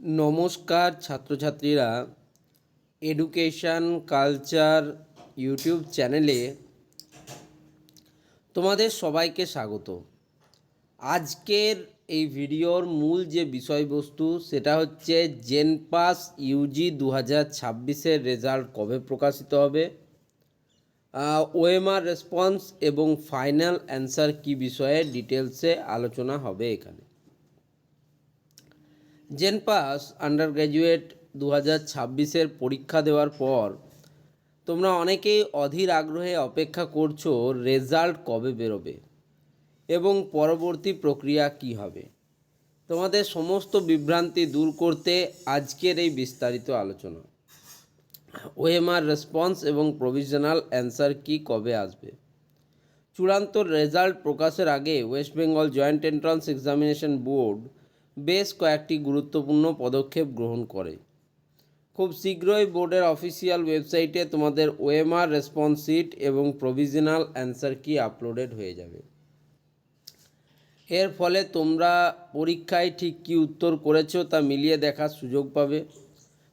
নমস্কার ছাত্রছাত্রীরা, education culture YouTube চ্যানেলে তোমাদের সবাইকে স্বাগত। আজকের এই ভিডিওর মূল যে বিষয়বস্তু সেটা হচ্ছে জেনপাস ইউজি 2026-এর রেজাল্ট কবে প্রকাশিত হবে, ওএমআর রেসপন্স এবং ফাইনাল অ্যান্সার কী বিষয়ে ডিটেলসে আলোচনা হবে। এখানে জেনপাস আন্ডার গ্র্যাজুয়েট 2026-এর পরীক্ষা দেওয়ার পর তোমরা অনেকেই অধীর আগ্রহে অপেক্ষা করছো রেজাল্ট কবে বেরোবে এবং পরবর্তী প্রক্রিয়া কী হবে। তোমাদের সমস্ত বিভ্রান্তি দূর করতে আজকের এই বিস্তারিত আলোচনা। ওএমআর রেসপন্স এবং প্রভিশনাল অ্যান্সার কি কবে আসবে। চূড়ান্ত রেজাল্ট প্রকাশের আগে West Bengal joint entrance examination board বেশ কয়েকটি গুরুত্বপূর্ণ পদক্ষেপ গ্রহণ করে। খুব শীঘ্রই বোর্ডের অফিসিয়াল ওয়েবসাইটে তোমাদের ওএমআর রেসপন্স শিট এবং প্রভিশনাল অ্যান্সার কি আপলোডেড হয়ে যাবে। এর ফলে তোমরা পরীক্ষায় ঠিক কী উত্তর করেছো তা মিলিয়ে দেখার সুযোগ পাবে।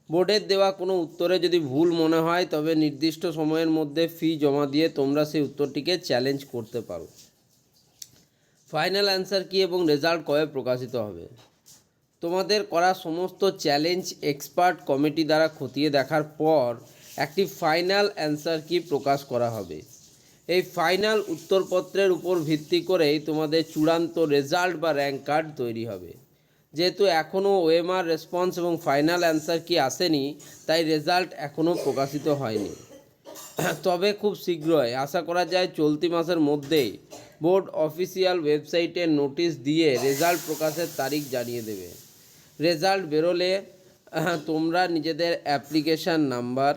বোর্ডের দেওয়া কোনো উত্তরে যদি ভুল মনে হয় তবে নির্দিষ্ট সময়ের মধ্যে ফি জমা দিয়ে তোমরা সেই উত্তরটিকে চ্যালেঞ্জ করতে পারো। ফাইনাল অ্যান্সার কি এবং রেজাল্ট কবে প্রকাশিত হবে। তোমাদের করা সমস্ত চ্যালেঞ্জ এক্সপার্ট কমিটি দ্বারা খতিয়ে দেখার পর একটি ফাইনাল অ্যান্সার কি প্রকাশ করা হবে। এই ফাইনাল উত্তরপত্রের উপর ভিত্তি করেই তোমাদের চূড়ান্ত রেজাল্ট বা র্যাঙ্ক কার্ড তৈরি হবে। যেহেতু এখনও ওএমআর রেসপন্স এবং ফাইনাল অ্যান্সার কি আসেনি, তাই রেজাল্ট এখনও প্রকাশিত হয়নি। তবে খুব শীঘ্রই, আশা করা যায় চলতি মাসের মধ্যেই, বোর্ড অফিসিয়াল ওয়েবসাইটে নোটিশ দিয়ে রেজাল্ট প্রকাশের তারিখ জানিয়ে দেবে। রেজাল্ট বেরোলে তোমরা নিজেদের অ্যাপ্লিকেশান নাম্বার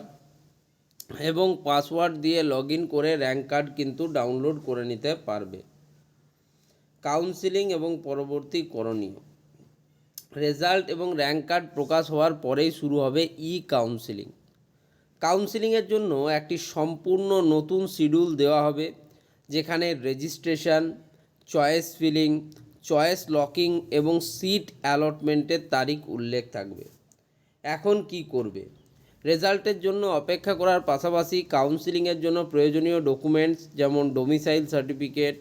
এবং পাসওয়ার্ড দিয়ে লগ ইন করে র্যাঙ্ক কার্ড কিন্তু ডাউনলোড করে নিতে পারবে। কাউন্সিলিং এবং পরবর্তী করণীয়। রেজাল্ট এবং র্যাঙ্ক কার্ড প্রকাশ হওয়ার পরেই শুরু হবে কাউন্সিলিং। কাউন্সিলিংয়ের জন্য একটি সম্পূর্ণ নতুন শিডিউল দেওয়া হবে, যেখানে registration, choice filling, choice locking এবং সিট অ্যালটমেন্টের তারিখ উল্লেখ থাকবে। এখন কি করবে। রেজাল্টের জন্য অপেক্ষা করার পাশাপাশি কাউন্সিলিংয়ের জন্য প্রয়োজনীয় ডকুমেন্টস যেমন ডোমিসাইল সার্টিফিকেট,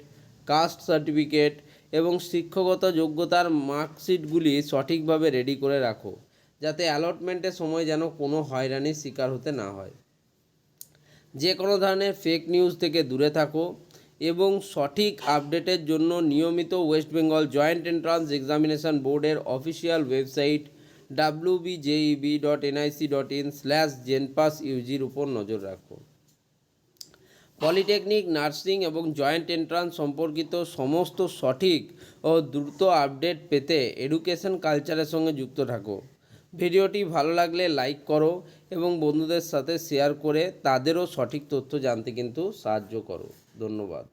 কাস্ট সার্টিফিকেট এবং শিক্ষাগত যোগ্যতার মার্কশিটগুলি সঠিকভাবে রেডি করে রাখো, যাতে অ্যালটমেন্টের সময় যেন কোনো হয়রানির শিকার হতে না হয়। যে কোনো ধরনের ফেক নিউজ থেকে দূরে থাকো এবং সঠিক আপডেটের জন্য নিয়মিত West Bengal joint entrance examination বোর্ডের অফিসিয়াল ওয়েবসাইট wbjeb.nic.in/jenpassug উপর নজর রাখো। পলিটেকনিক, নার্সিং এবং জয়েন্ট এন্ট্রান্স সম্পর্কিত সমস্ত সঠিক ও দ্রুত আপডেট পেতে এডুকেশন কালচারের সঙ্গে যুক্ত থাকো। ভিডিওটি ভালো লাগলে লাইক করো এবং বন্ধুদের সাথে শেয়ার করে তাদেরও সঠিক তথ্য জানতে কিন্তু সাহায্য করো। ধন্যবাদ।